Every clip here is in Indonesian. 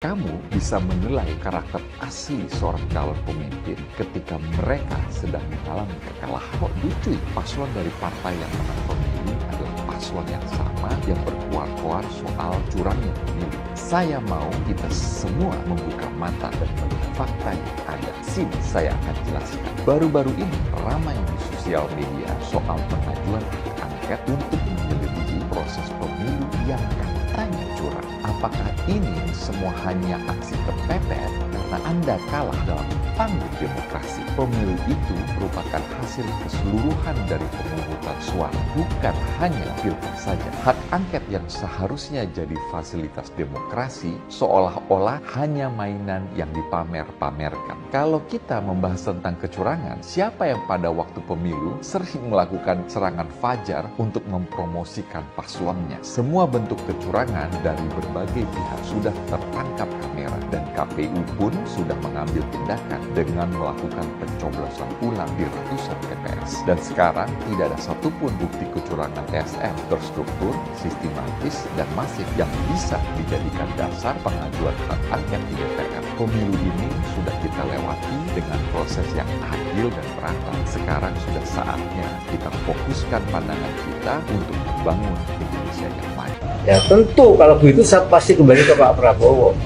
Kamu bisa menilai karakter asli seorang calon pemimpin ketika mereka sedang mengalami kekalahan. Kok lucu, paslon dari partai yang menang pemilu adalah paslon yang sama yang berkuar-kuar soal curangnya pemilu. Saya mau kita semua membuka mata dan melihat fakta yang ada. Sini saya akan jelaskan. Baru-baru ini ramai di sosial media soal pengajuan hak angket untuk menyelidiki proses pemilu yang katanya curang. Apakah ini semua hanya aksi kepepet karena Anda kalah dalam panggung demokrasi? Pemilu itu merupakan hasil keseluruhan dari pemungutan suara, bukan hanya pilpres saja. Hak angket yang seharusnya jadi fasilitas demokrasi seolah-olah hanya mainan yang dipamer-pamerkan. Kalau kita membahas tentang kecurangan, siapa yang pada waktu pemilu sering melakukan serangan fajar untuk mempromosikan paslonnya? Semua bentuk kecurangan dari berbagai pihak sudah tertangkap kamera dan KPU pun sudah mengambil tindakan dengan melakukan pencoblosan ulang di ratusan TPS. Dan sekarang tidak ada satupun bukti kecurangan TSM terstruktur, sistematis, dan masif yang bisa dijadikan dasar pengajuan hak angket di DPR. Pemilu ini sudah kita lewati dengan proses yang adil dan merata. Sekarang sudah saatnya kita fokuskan pandangan kita untuk membangun Indonesia yang baik. Ya tentu kalau begitu saya pasti kembali ke Pak Prabowo.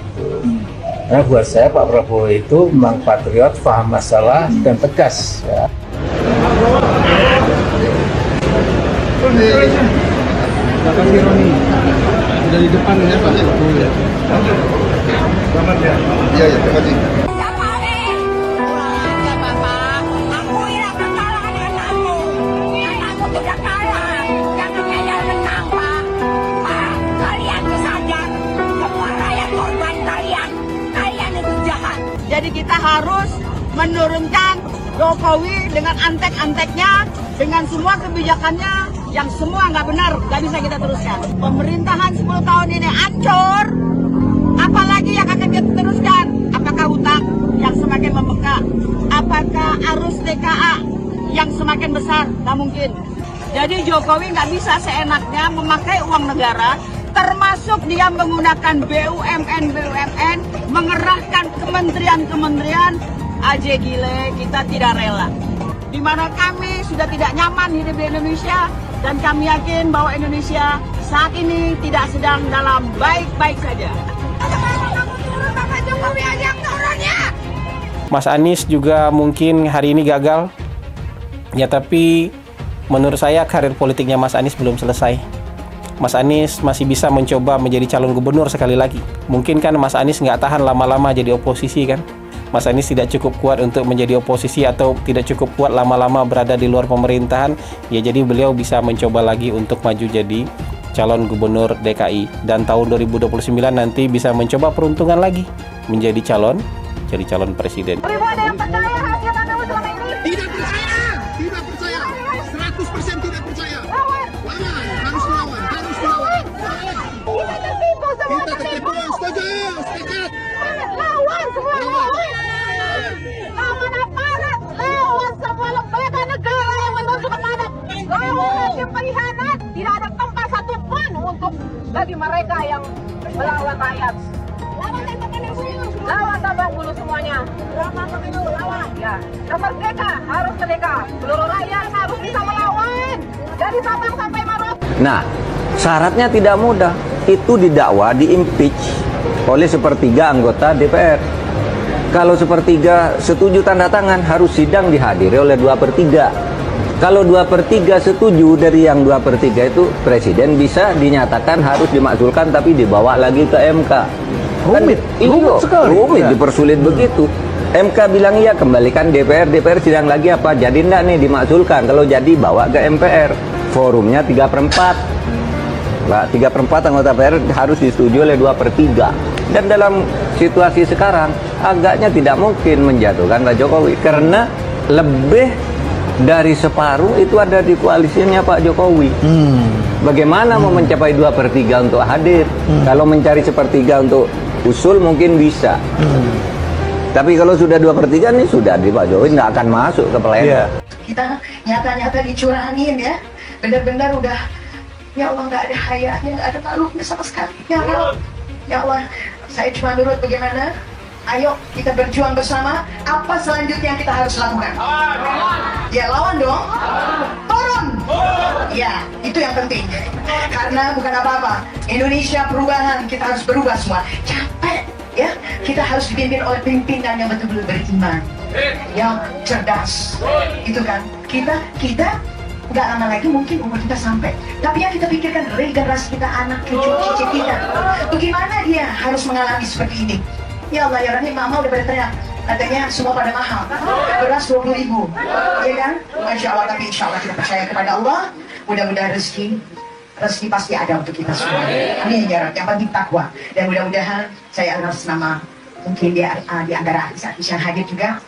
Karena buat saya Pak Prabowo itu memang patriot, paham masalah dan tegas. Ya. Bapak Sironi dari depan ya Pak Jokowi. Selamat ya. Iya ya, terima kasih. Jadi kita harus menurunkan Jokowi dengan antek-anteknya, dengan semua kebijakannya yang semua nggak benar, nggak bisa kita teruskan. Pemerintahan 10 tahun ini hancur, apalagi yang akan kita teruskan? Apakah hutang yang semakin membengkak? Apakah arus TKA yang semakin besar? Nggak mungkin. Jadi Jokowi nggak bisa seenaknya memakai uang negara, termasuk dia menggunakan BUMN, mengerahkan kementerian-kementerian. Aja gile, kita tidak rela. Di mana kami sudah tidak nyaman hidup di Indonesia, dan kami yakin bahwa Indonesia saat ini tidak sedang dalam baik-baik saja. Mas Anies juga mungkin hari ini gagal, ya tapi menurut saya karir politiknya Mas Anies belum selesai. Mas Anies masih bisa mencoba menjadi calon gubernur sekali lagi. Mungkin kan Mas Anies nggak tahan lama-lama jadi oposisi kan. Mas Anies tidak cukup kuat untuk menjadi oposisi atau tidak cukup kuat lama-lama berada di luar pemerintahan. Ya jadi beliau bisa mencoba lagi untuk maju jadi calon gubernur DKI. Dan tahun 2029 nanti bisa mencoba peruntungan lagi menjadi calon presiden. Ada yang percaya hasil analis selama ini? Tidak percaya, 100% tidak percaya. Lawan, harus lawan. Kita tertipu semua. Kita tertipu, setuju, sepakat. Lawan semua. Lawan aparat, lawan semua lembaga negara yang menuntut kepada lawan yang pengkhianat. Tidak ada tempat satupun untuk bagi mereka yang melawan rakyat. Lawan Tabang Bulu semuanya. Lawan. Ya. Merdeka harus merdeka. Seluruh rakyat harus bisa melawan. Dari Sabang sampai Merauke. Nah, syaratnya tidak mudah. Itu didakwa, diimpeach oleh sepertiga anggota DPR. Kalau sepertiga setuju tanda tangan, harus sidang dihadiri oleh 2/3. Kalau 2/3 setuju dari yang 2/3 itu, presiden bisa dinyatakan harus dimakzulkan tapi dibawa lagi ke MK. Rumit sekali. Rumit, dipersulit begitu. MK bilang iya, kembalikan DPR sidang lagi apa? Jadi enggak nih dimakzulkan. Kalau jadi bawa ke MPR. Forumnya 3/4. 3/4 anggota DPR harus disetujui oleh 2/3. Dan dalam situasi sekarang agaknya tidak mungkin menjatuhkan Pak Jokowi karena lebih dari separuh itu ada di koalisinya Pak Jokowi. Bagaimana mau mencapai 2/3 untuk hadir? Kalau mencari sepertiga untuk usul mungkin bisa. Tapi kalau sudah 2/3 nih sudah di Pak Jokowi nggak akan masuk ke pleno. Kita nyata-nyata dicurangin ya, benar-benar udah Ya Allah, nggak ada hayanya, nggak ada malunya sama sekali. Ya Allah, Saya cuma nurut bagaimana. Ayo kita berjuang bersama. Apa selanjutnya yang kita harus lakukan? Ya lawan dong. Turun. Ya itu yang penting. Karena bukan apa-apa. Indonesia perubahan, kita harus berubah semua. Capek ya. Kita harus dipimpin oleh pimpinan yang betul-betul beriman, yang cerdas. Itu kan. Kita nggak lama lagi mungkin umur kita sampai. Tapi yang kita pikirkan regenerasi kita, anak cucu kita. Bagaimana dia harus mengalami seperti ini? Ya Allah ya Rahim, mama udah pada teriak. Katanya semua pada mahal. Beras 20.000, ya kan? Masya Allah, tapi insya Allah kita percaya kepada Allah. Mudah-mudahan rezeki pasti ada untuk kita semua. Amin ya Rabbi. Yang penting takwa. Dan mudah-mudahan saya atas nama mungkin di antara artis-artis yang hadir juga,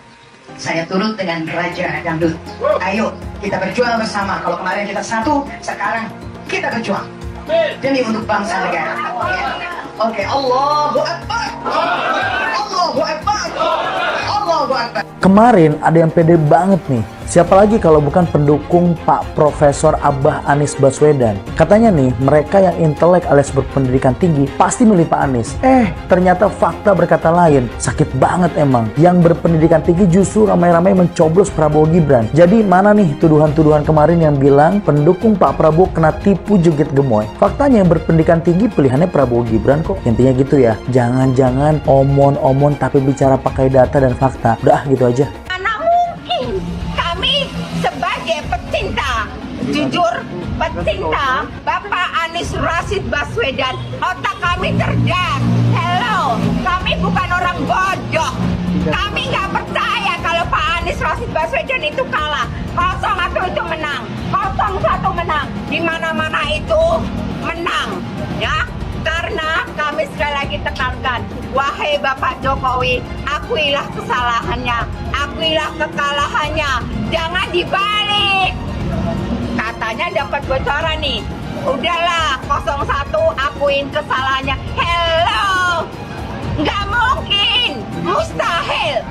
saya turut dengan Raja Dangdut. Ayo kita berjuang bersama. Kalau kemarin kita satu, sekarang kita berjuang demi untuk bangsa negara. Oke, Allahu Akbar. Allahu Akbar. Allahu Akbar. Kemarin ada yang pede banget nih. Siapa lagi kalau bukan pendukung Pak Profesor Abah Anies Baswedan. Katanya nih, mereka yang intelek alias berpendidikan tinggi pasti milih Pak Anies. Ternyata fakta berkata lain. Sakit banget emang. Yang berpendidikan tinggi justru ramai-ramai mencoblos Prabowo Gibran. Jadi mana nih tuduhan-tuduhan kemarin yang bilang pendukung Pak Prabowo kena tipu joget gemoy. Faktanya yang berpendidikan tinggi pilihannya Prabowo Gibran kok. Intinya gitu ya. Jangan-jangan omon-omon tapi bicara pakai data dan fakta. Udah gitu aja. Sebagai pecinta, jujur pecinta Bapak Anies Rashid Baswedan, otak kami cerdas. Hello, kami bukan orang bodoh. Kami nggak percaya kalau Pak Anies Rashid Baswedan itu kalah. 01 itu menang, 01 menang, di mana-mana itu menang, ya. Karena kami sekali lagi tekankan, wahai Bapak Jokowi, akuilah kesalahannya, akuilah kekalahannya, jangan dibalik. Katanya dapat bocoran nih, udahlah 01 akuin kesalahannya. Hello, nggak mungkin, mustahil.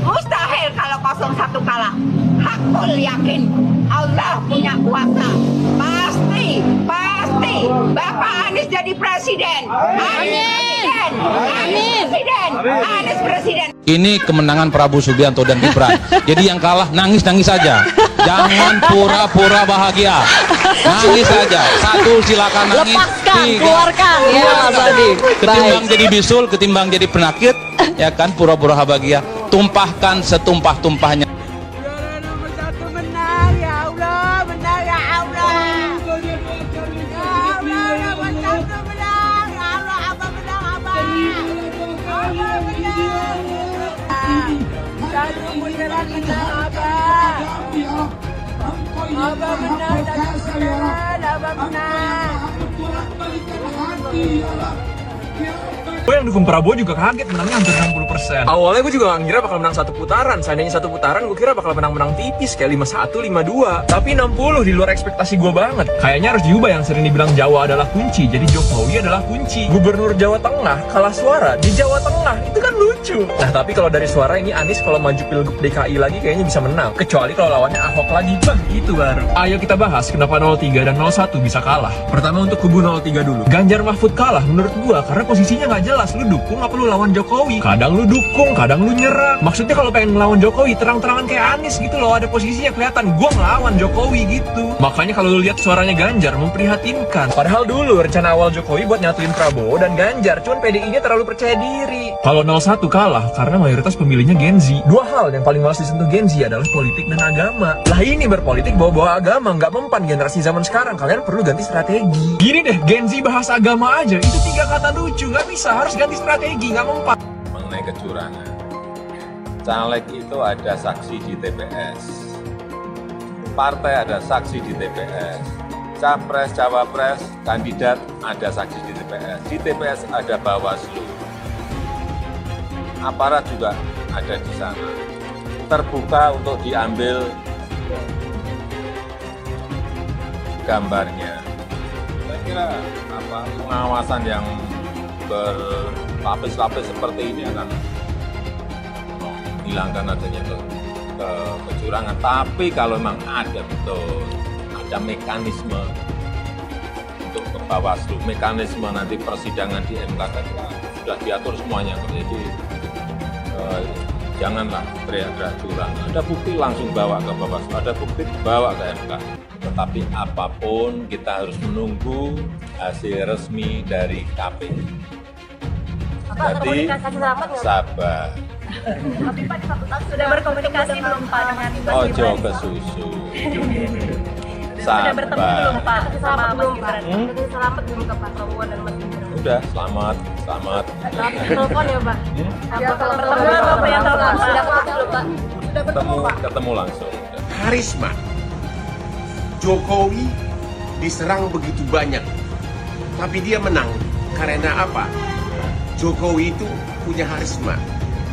Mustahil kalau 01 kalah. Hakul yakin Allah punya kuasa. Pasti Bapak Anies jadi presiden. Amin. Amin. Presiden. Anies presiden. Ini kemenangan Prabowo Subianto dan Gibran. Jadi yang kalah nangis-nangis saja. Jangan pura-pura bahagia. Nangis saja. Satu silakan nangis. Lepaskan, Tiga, keluarkan ya Mas Adi. Ketimbang jadi bisul, ketimbang jadi penakit, ya kan pura-pura bahagia. Tumpahkan setumpah-tumpahnya. Abah menang, Abah menang. Gue yang dukung Prabowo juga kaget menangnya hampir 60%. Awalnya gue juga gak ngira bakal menang satu putaran. Seandainya satu putaran gue kira bakal menang-menang tipis kayak 5-1, 5-2. Tapi 60 di luar ekspektasi gue banget. Kayaknya harus diubah yang sering dibilang Jawa adalah kunci. Jadi Jokowi adalah kunci. Gubernur Jawa Tengah kalah suara di Jawa Tengah. Itu kan lucu. Nah tapi kalau dari suara ini Anies kalau maju Pilgub DKI lagi kayaknya bisa menang. Kecuali kalau lawannya Ahok lagi. Bah itu baru. Ayo kita bahas kenapa 03 dan 01 bisa kalah. Pertama untuk kubu 03 dulu. Ganjar Mahfud kalah menurut gue karena posisinya gak jelas. Lu dukung apa lu lawan Jokowi? Kadang lu dukung, kadang lu nyerang. Maksudnya kalau pengen melawan Jokowi terang-terangan kayak Anies gitu loh, ada posisinya kelihatan gua ngelawan Jokowi gitu. Makanya kalau lu lihat suaranya Ganjar memprihatinkan. Padahal dulu rencana awal Jokowi buat nyatuin Prabowo dan Ganjar, cuman PDI-nya terlalu percaya diri. Kalau 01 kalah karena mayoritas pemilihnya Gen Z. Dua hal yang paling malas disentuh Gen Z adalah politik dan agama. Lah ini berpolitik bawa-bawa agama, nggak mempan generasi zaman sekarang. Kalian perlu ganti strategi. Gini deh, Gen Z bahas agama aja, itu 3 kata lucu, nggak bisa. Harus ganti strategi, nggak mempan. Mengenai kecurangan, caleg itu ada saksi di TPS, partai ada saksi di TPS, capres, cawapres, kandidat ada saksi di TPS. Di TPS ada Bawaslu, aparat juga ada di sana. Terbuka untuk diambil gambarnya. Saya kira pengawasan yang berlapis-lapis seperti ini akan menghilangkan adanya kecurangan. Tapi kalau memang ada betul, ada mekanisme untuk ke Bawaslu, mekanisme nanti persidangan di MK, sudah diatur semuanya. Jadi janganlah teriak-teriak curang. Ada bukti langsung bawa ke Bawaslu, ada bukti bawa ke MK. Tetapi apapun kita harus menunggu hasil resmi dari KPU. Jadi sabar. Tapi Pak di satu tahun sudah berkomunikasi belum Pak dengan Mas Ojo Gibran? ke susu. Sudah bertemu belum Sabar. Pak sama Mas Gibran? Selamat belum ke Pak Prabowo dan Mas Gibran? Udah, selamat. Telepon ya Pak? Kalau pertemuan apa yang telepon? Sudah ketemu belum Pak? Sudah bertemu Pak? Ketemu langsung. Karisma. Jokowi diserang begitu banyak, tapi dia menang karena apa? Jokowi itu punya harisma.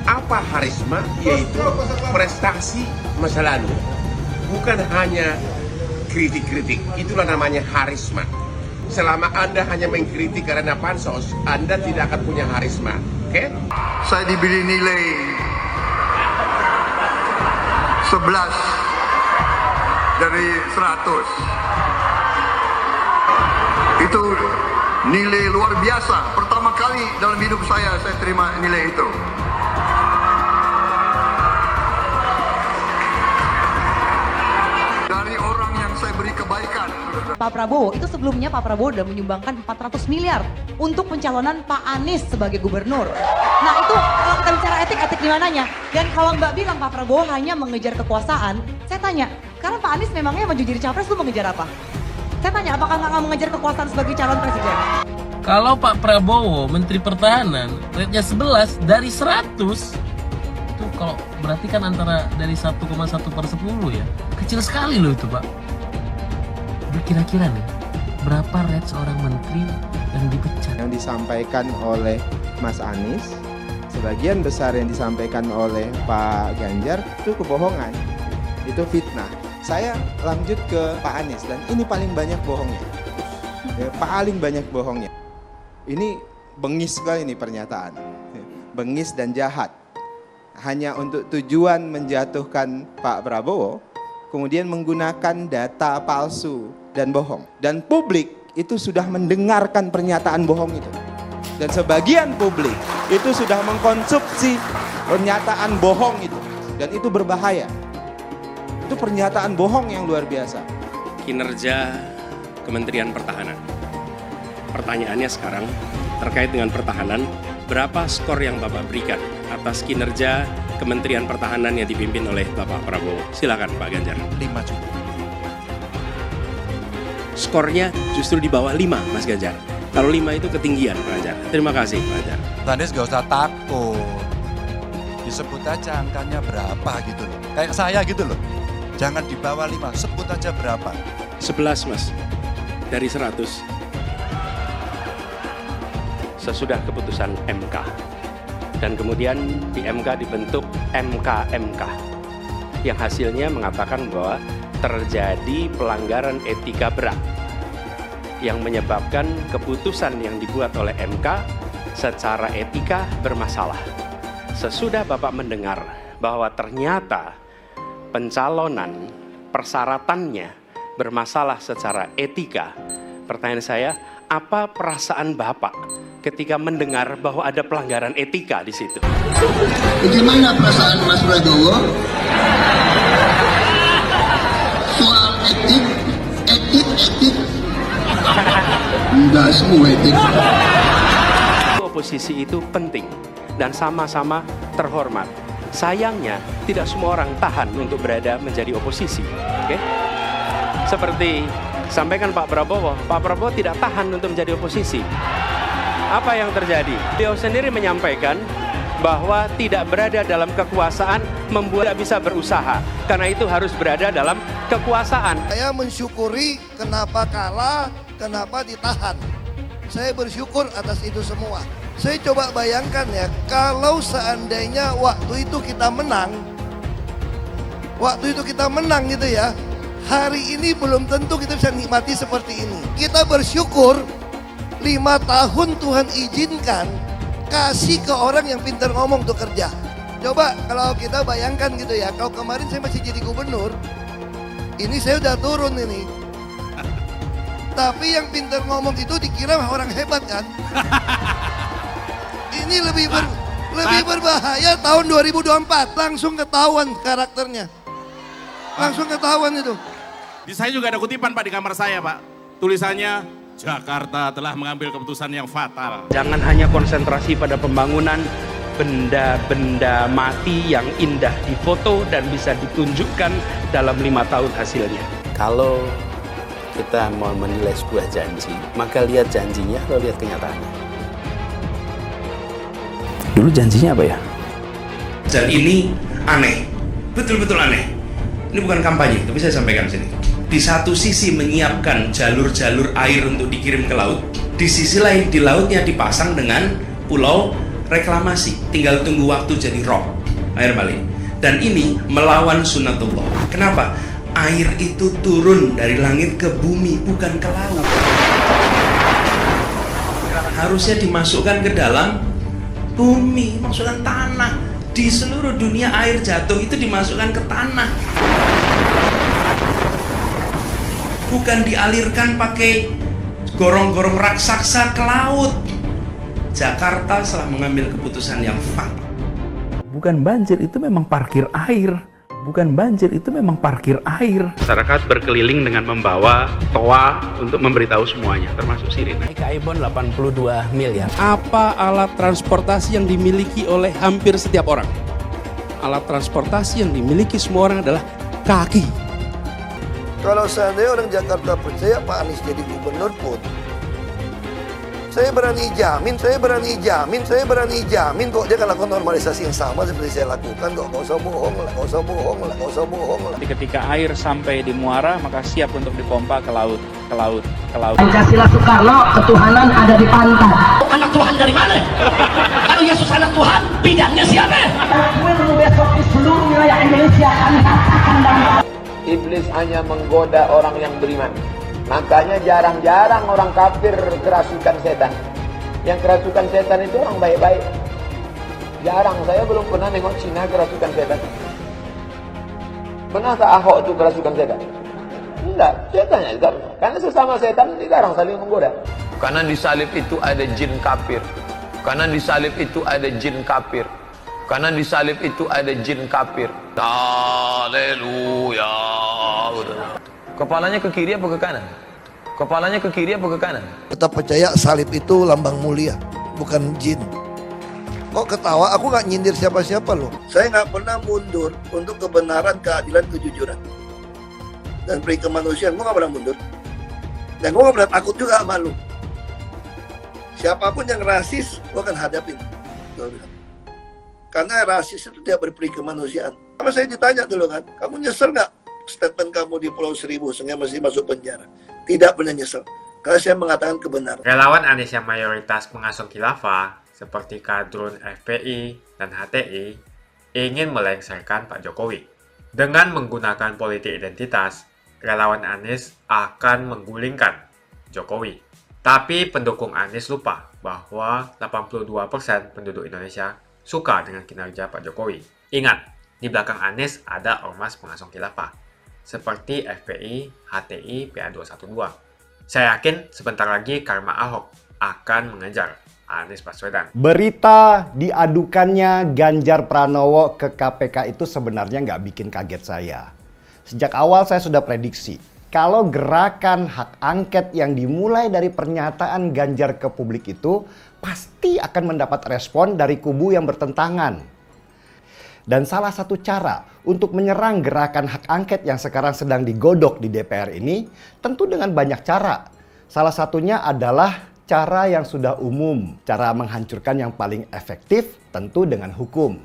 Apa harisma? Yaitu prestasi masa lalu, bukan hanya kritik-kritik. Itulah namanya harisma. Selama Anda hanya mengkritik karena pansos, Anda tidak akan punya harisma. Oke? Saya diberi nilai 11 dari 100. Itu nilai luar biasa. Pertama kali dalam hidup saya terima nilai itu. Dari orang yang saya beri kebaikan. Pak Prabowo, itu sebelumnya Pak Prabowo sudah menyumbangkan 400 miliar untuk pencalonan Pak Anies sebagai gubernur. Nah itu kalau kita bicara etik di mananya? Dan kalau Mbak bilang Pak Prabowo hanya mengejar kekuasaan, saya tanya, karena Pak Anies memangnya maju jadi capres lu mengejar apa? Saya tanya, apakah nggak mengejar kekuasaan sebagai calon presiden? Kalau Pak Prabowo, Menteri Pertahanan, rate-nya 11 dari 100, itu kalau berarti kan antara dari 1,1 per 10 ya. Kecil sekali loh itu Pak. Kira-kira nih, berapa rate seorang menteri yang dipecat? Yang disampaikan oleh Mas Anies, sebagian besar yang disampaikan oleh Pak Ganjar itu kebohongan, itu fitnah. Saya lanjut ke Pak Anies dan ini paling banyak bohongnya, paling banyak bohongnya. Ini bengis sekali nih pernyataan, bengis dan jahat. Hanya untuk tujuan menjatuhkan Pak Prabowo, kemudian menggunakan data palsu dan bohong. Dan publik itu sudah mendengarkan pernyataan bohong itu. Dan sebagian publik itu sudah mengkonsumsi pernyataan bohong itu. Dan itu berbahaya. Itu pernyataan bohong yang luar biasa. Kinerja Kementerian Pertahanan. Pertanyaannya sekarang terkait dengan pertahanan, berapa skor yang Bapak berikan atas kinerja Kementerian Pertahanan yang dipimpin oleh Bapak Prabowo? Silakan Pak Ganjar. 5 cukup. Skornya justru di bawah 5 Mas Ganjar. Kalau 5 itu ketinggian Pak Ganjar. Terima kasih Pak Ganjar. Anies gak usah takut. Disebut aja angkanya berapa gitu loh. Kayak saya gitu loh. Jangan di bawah 5, sebut aja berapa. 11 Mas, dari 100. Sesudah keputusan MK. Dan kemudian di MK dibentuk MK-MK. Yang hasilnya mengatakan bahwa terjadi pelanggaran etika berat yang menyebabkan keputusan yang dibuat oleh MK secara etika bermasalah. Sesudah Bapak mendengar bahwa ternyata pencalonan persyaratannya bermasalah secara etika, pertanyaan saya, apa perasaan Bapak ketika mendengar bahwa ada pelanggaran etika di situ? Bagaimana perasaan Mas Prabowo? Soal etik. Enggak semua etik. Oposisi itu penting dan sama-sama terhormat. Sayangnya tidak semua orang tahan untuk berada menjadi oposisi. Oke? Seperti sampaikan Pak Prabowo tidak tahan untuk menjadi oposisi. Apa yang terjadi? Beliau sendiri menyampaikan bahwa tidak berada dalam kekuasaan membuat tidak bisa berusaha. Karena itu harus berada dalam kekuasaan. Saya mensyukuri kenapa kalah, kenapa ditahan. Saya bersyukur atas itu semua. Saya coba bayangkan ya, kalau seandainya waktu itu kita menang gitu ya, hari ini belum tentu kita bisa nikmati seperti ini. Kita bersyukur 5 tahun Tuhan izinkan kasih ke orang yang pintar ngomong untuk kerja. Coba kalau kita bayangkan gitu ya, kalau kemarin saya masih jadi gubernur, ini saya udah turun ini. Tapi yang pintar ngomong itu dikira orang hebat kan? Ini lebih berbahaya tahun 2024. Langsung ketahuan karakternya. Langsung ketahuan itu. Di saya juga ada kutipan Pak di kamar saya Pak. Tulisannya, Jakarta telah mengambil keputusan yang fatal. Jangan hanya konsentrasi pada pembangunan benda-benda mati yang indah difoto dan bisa ditunjukkan dalam 5 tahun hasilnya. Kalau kita mau menilai sebuah janji, maka lihat janjinya atau lihat kenyataannya. Dulu janjinya apa ya? Dan ini aneh, betul-betul aneh. Ini bukan kampanye, tapi saya sampaikan sini. Di satu sisi menyiapkan jalur-jalur air untuk dikirim ke laut, di sisi lain di lautnya dipasang dengan pulau reklamasi. Tinggal tunggu waktu jadi rob, air balik. Dan ini melawan sunatullah. Kenapa? Air itu turun dari langit ke bumi, bukan ke laut. Harusnya dimasukkan ke dalam bumi, masukkan tanah. Di seluruh dunia air jatuh itu dimasukkan ke tanah. Bukan dialirkan pakai gorong-gorong raksasa ke laut. Jakarta telah mengambil keputusan yang fatal. Bukan banjir, itu memang parkir air. Bukan banjir, itu memang parkir air. Masyarakat berkeliling dengan membawa toa untuk memberitahu semuanya, termasuk sirine. KAIBON 82 miliar. Apa alat transportasi yang dimiliki oleh hampir setiap orang? Alat transportasi yang dimiliki semua orang adalah kaki. Kalau seandainya orang Jakarta percaya Pak Anies jadi gubernur pun, saya berani jamin kok dia akan lakukan normalisasi yang sama seperti saya lakukan kok. Gak usah bohong lah. Ketika air sampai di muara, maka siap untuk dipompa ke laut. Pancasila Soekarno, ketuhanan ada di pantai. Anak Tuhan dari mana? Kalau Yesus anak Tuhan, bidangnya siapa? Besok di seluruh wilayah Indonesia akan katakan dan Iblis hanya menggoda orang yang beriman. Makanya jarang-jarang orang kafir kerasukan setan. Yang kerasukan setan itu orang baik-baik. Jarang, saya belum pernah nengok Cina kerasukan setan. Pernahkah Ahok itu kerasukan setan? Enggak, setannya juga. Karena sesama setan dilarang saling menggoda. Karena di salib itu ada jin kafir. Karena di salib itu ada jin kafir. Karena di salib itu ada jin kafir. Haleluya. Kepalanya ke kiri apa ke kanan? Kepalanya ke kiri apa ke kanan? Tetap percaya salib itu lambang mulia, bukan jin. Kok ketawa? Aku nggak nyindir siapa-siapa loh. Saya nggak pernah mundur untuk kebenaran, keadilan, kejujuran. Dan peri kemanusiaan, gue nggak pernah mundur. Dan gue nggak pernah takut juga sama lu. Siapapun yang rasis, gue akan hadapin. Karena rasis itu tidak berperi kemanusiaan. Sama saya ditanya dulu kan, kamu nyesel nggak statement kamu di Pulau Seribu sehingga masih masuk penjara? Tidak pernah nyesel, karena saya mengatakan kebenaran. Relawan Anies yang mayoritas mengasuh khilafah, seperti kadrun FPI dan HTI, ingin melengsarkan Pak Jokowi. Dengan menggunakan politik identitas, relawan Anies akan menggulingkan Jokowi. Tapi pendukung Anies lupa bahwa 82% penduduk Indonesia suka dengan kinerja Pak Jokowi. Ingat, di belakang Anies ada ormas pengasuh khilafah, seperti FPI, HTI, PA212. Saya yakin sebentar lagi karma Ahok akan mengejar Anies Baswedan. Berita diadukannya Ganjar Pranowo ke KPK itu sebenarnya nggak bikin kaget saya. Sejak awal saya sudah prediksi, kalau gerakan hak angket yang dimulai dari pernyataan Ganjar ke publik itu pasti akan mendapat respon dari kubu yang bertentangan. Dan salah satu cara untuk menyerang gerakan hak angket yang sekarang sedang digodok di DPR ini tentu dengan banyak cara. Salah satunya adalah cara yang sudah umum, cara menghancurkan yang paling efektif tentu dengan hukum.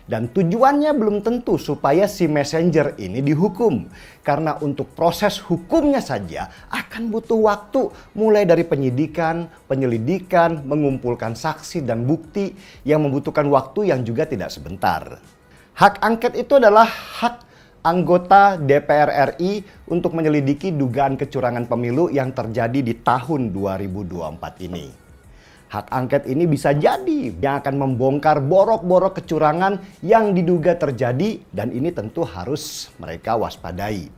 Dan tujuannya belum tentu supaya si messenger ini dihukum. Karena untuk proses hukumnya saja akan butuh waktu. Mulai dari penyidikan, penyelidikan, mengumpulkan saksi dan bukti yang membutuhkan waktu yang juga tidak sebentar. Hak angket itu adalah hak anggota DPR RI untuk menyelidiki dugaan kecurangan pemilu yang terjadi di tahun 2024 ini. Hak angket ini bisa jadi yang akan membongkar borok-borok kecurangan yang diduga terjadi dan ini tentu harus mereka waspadai.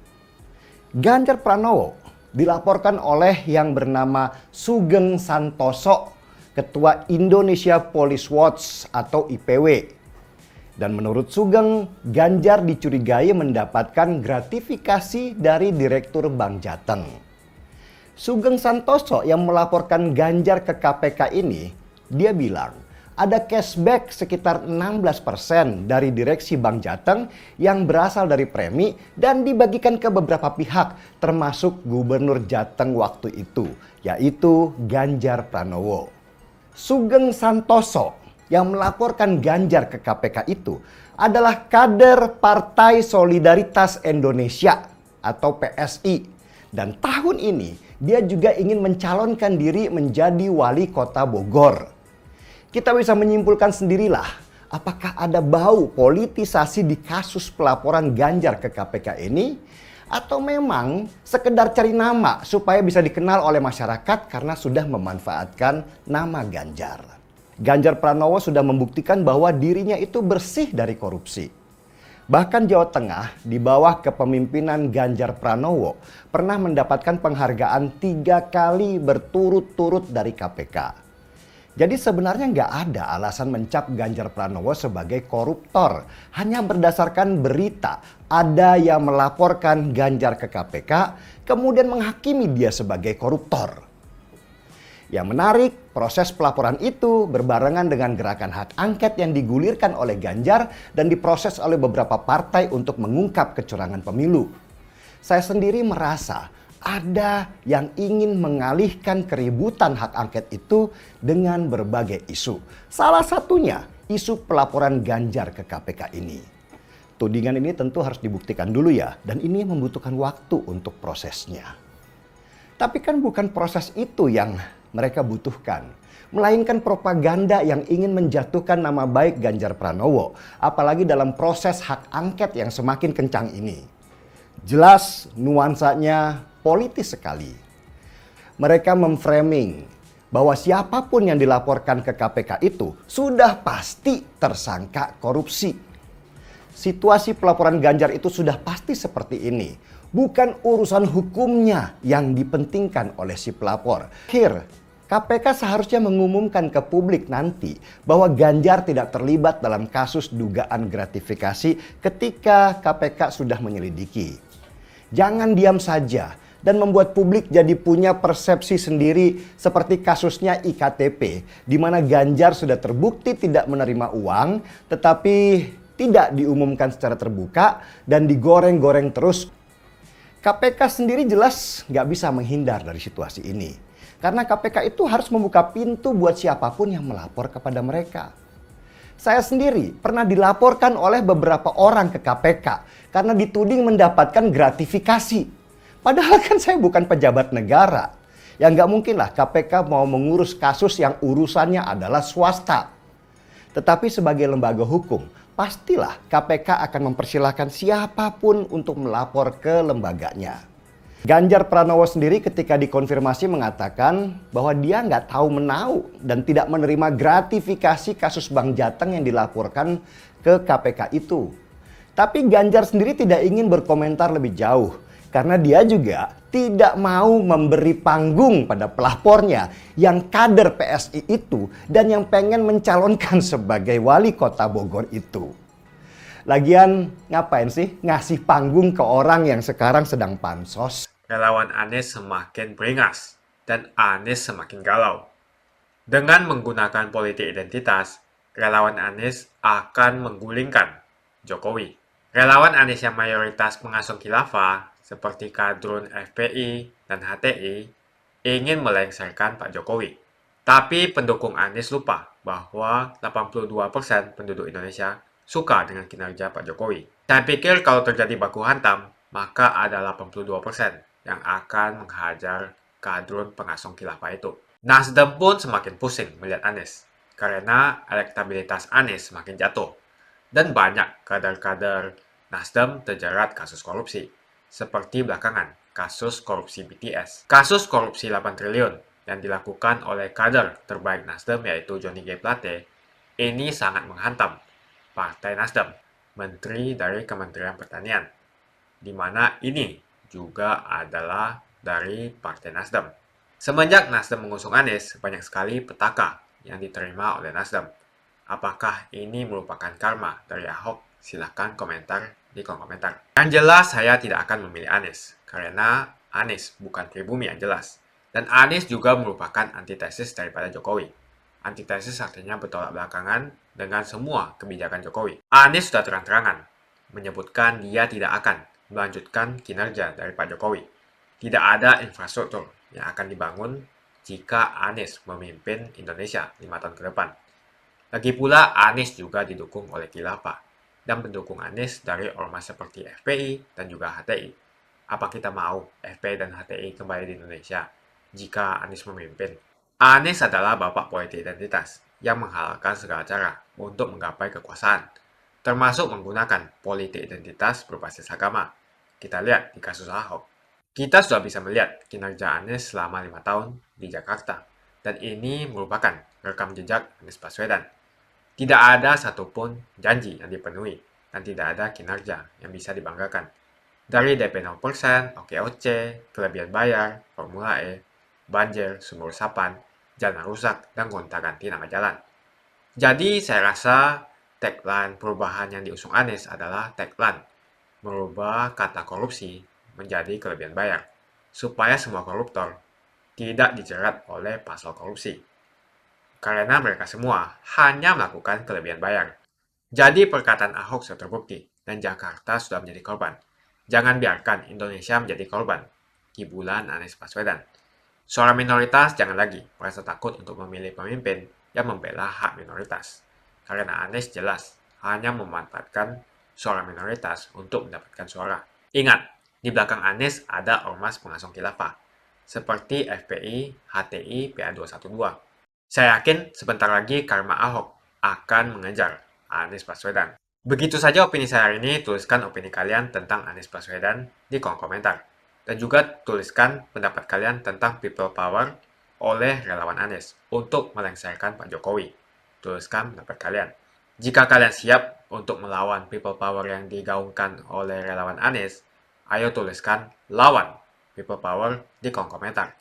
Ganjar Pranowo dilaporkan oleh yang bernama Sugeng Santoso ke Ketua Indonesia Police Watch atau IPW. Dan menurut Sugeng, Ganjar dicurigai mendapatkan gratifikasi dari Direktur Bank Jateng. Sugeng Santoso yang melaporkan Ganjar ke KPK ini, dia bilang ada cashback sekitar 16% dari direksi Bank Jateng yang berasal dari premi dan dibagikan ke beberapa pihak termasuk Gubernur Jateng waktu itu, yaitu Ganjar Pranowo. Sugeng Santoso yang melaporkan Ganjar ke KPK itu adalah kader Partai Solidaritas Indonesia atau PSI. Dan tahun ini dia juga ingin mencalonkan diri menjadi wali kota Bogor. Kita bisa menyimpulkan sendirilah apakah ada bau politisasi di kasus pelaporan Ganjar ke KPK ini, atau memang sekedar cari nama supaya bisa dikenal oleh masyarakat karena sudah memanfaatkan nama Ganjar. Ganjar Pranowo sudah membuktikan bahwa dirinya itu bersih dari korupsi. Bahkan Jawa Tengah di bawah kepemimpinan Ganjar Pranowo pernah mendapatkan penghargaan 3 kali berturut-turut dari KPK. Jadi sebenarnya nggak ada alasan mencap Ganjar Pranowo sebagai koruptor. Hanya berdasarkan berita ada yang melaporkan Ganjar ke KPK kemudian menghakimi dia sebagai koruptor. Yang menarik, proses pelaporan itu berbarengan dengan gerakan hak angket yang digulirkan oleh Ganjar dan diproses oleh beberapa partai untuk mengungkap kecurangan pemilu. Saya sendiri merasa ada yang ingin mengalihkan keributan hak angket itu dengan berbagai isu. Salah satunya isu pelaporan Ganjar ke KPK ini. Tudingan ini tentu harus dibuktikan dulu ya, dan ini membutuhkan waktu untuk prosesnya. Tapi kan bukan proses itu yang mereka butuhkan, melainkan propaganda yang ingin menjatuhkan nama baik Ganjar Pranowo, apalagi dalam proses hak angket yang semakin kencang ini. Jelas nuansanya politis sekali. Mereka memframing bahwa siapapun yang dilaporkan ke KPK itu sudah pasti tersangka korupsi. Situasi pelaporan Ganjar itu sudah pasti seperti ini. Bukan urusan hukumnya yang dipentingkan oleh si pelapor. KPK seharusnya mengumumkan ke publik nanti bahwa Ganjar tidak terlibat dalam kasus dugaan gratifikasi ketika KPK sudah menyelidiki. Jangan diam saja dan membuat publik jadi punya persepsi sendiri seperti kasusnya IKTP, di mana Ganjar sudah terbukti tidak menerima uang tetapi tidak diumumkan secara terbuka dan digoreng-goreng terus. KPK sendiri jelas nggak bisa menghindar dari situasi ini. Karena KPK itu harus membuka pintu buat siapapun yang melapor kepada mereka. Saya sendiri pernah dilaporkan oleh beberapa orang ke KPK karena dituding mendapatkan gratifikasi. Padahal kan saya bukan pejabat negara. Ya nggak mungkin lah KPK mau mengurus kasus yang urusannya adalah swasta. Tetapi sebagai lembaga hukum, pastilah KPK akan mempersilahkan siapapun untuk melapor ke lembaganya. Ganjar Pranowo sendiri ketika dikonfirmasi mengatakan bahwa dia nggak tahu menau dan tidak menerima gratifikasi kasus Bank Jateng yang dilaporkan ke KPK itu. Tapi Ganjar sendiri tidak ingin berkomentar lebih jauh karena dia juga tidak mau memberi panggung pada pelapornya yang kader PSI itu dan yang pengen mencalonkan sebagai wali kota Bogor itu. Lagian ngapain sih ngasih panggung ke orang yang sekarang sedang pansos? Relawan Anies semakin beringas dan Anies semakin galau. Dengan menggunakan politik identitas, relawan Anies akan menggulingkan Jokowi. Relawan Anies yang mayoritas pengasuh khilafah seperti kadrun FPI dan HTI ingin melengsarkan Pak Jokowi. Tapi pendukung Anies lupa bahwa 82% penduduk Indonesia suka dengan kinerja Pak Jokowi. Saya pikir kalau terjadi baku hantam, maka ada 82% yang akan menghajar kadrun pengasuh khilafah itu. Nasdem pun semakin pusing melihat Anies, karena elektabilitas Anies semakin jatuh. Dan banyak kader-kader Nasdem terjerat kasus korupsi, seperti belakangan kasus korupsi BTS. Kasus korupsi 8 triliun yang dilakukan oleh kader terbaik Nasdem yaitu Johnny G. Plate, ini sangat menghantam Partai Nasdem, menteri dari Kementerian Pertanian, di mana ini juga adalah dari Partai Nasdem. Semenjak Nasdem mengusung Anies, banyak sekali petaka yang diterima oleh Nasdem. Apakah ini merupakan karma dari Ahok? Silahkan komentar di kolom komentar. Yang jelas saya tidak akan memilih Anies, karena Anies bukan pribumi yang jelas. Dan Anies juga merupakan antitesis daripada Jokowi. Antitesis artinya bertolak belakangan dengan semua kebijakan Jokowi. Anies sudah terang-terangan menyebutkan dia tidak akan melanjutkan kinerja dari Pak Jokowi. Tidak ada infrastruktur yang akan dibangun jika Anies memimpin Indonesia 5 tahun ke depan. Lagi pula Anies juga didukung oleh khilafah dan pendukung Anies dari ormas seperti FPI dan juga HTI. Apa kita mau FPI dan HTI kembali di Indonesia jika Anies memimpin? Anies adalah bapak politik identitas yang menghalalkan segala cara untuk menggapai kekuasaan, termasuk menggunakan politik identitas berbasis agama. Kita lihat di kasus Ahok. Kita sudah bisa melihat kinerja Anies selama 5 tahun di Jakarta, dan ini merupakan rekam jejak Anies Baswedan. Tidak ada satupun janji yang dipenuhi, dan tidak ada kinerja yang bisa dibanggakan. Dari DP 0%, OKOC, kelebihan bayar, Formula E, banjir, sumur resapan, jalan rusak, dan gonta-ganti nama jalan. Jadi saya rasa tagline perubahan yang diusung Anies adalah tagline merubah kata korupsi menjadi kelebihan bayar, supaya semua koruptor tidak dijerat oleh pasal korupsi. Karena mereka semua hanya melakukan kelebihan bayar. Jadi perkataan Ahok sudah terbukti, dan Jakarta sudah menjadi korban. Jangan biarkan Indonesia menjadi korban kibulan Anies Baswedan. Suara minoritas jangan lagi merasa takut untuk memilih pemimpin yang membela hak minoritas. Karena Anies jelas hanya memanfaatkan suara minoritas untuk mendapatkan suara. Ingat, di belakang Anies ada ormas pengasong khilafah, seperti FPI, HTI, PA212. Saya yakin sebentar lagi karma Ahok akan mengejar Anies Baswedan. Begitu saja opini saya hari ini. Tuliskan opini kalian tentang Anies Baswedan di kolom komentar. Dan juga tuliskan pendapat kalian tentang people power oleh relawan Anies untuk melengsarkan Pak Jokowi. Tuliskan pendapat kalian. Jika kalian siap untuk melawan people power yang digaungkan oleh relawan Anies, ayo tuliskan lawan people power di kolom komentar.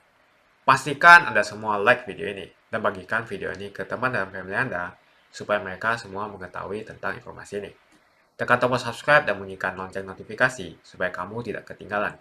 Pastikan Anda semua like video ini dan bagikan video ini ke teman dan family Anda supaya mereka semua mengetahui tentang informasi ini. Tekan tombol subscribe dan bunyikan lonceng notifikasi supaya kamu tidak ketinggalan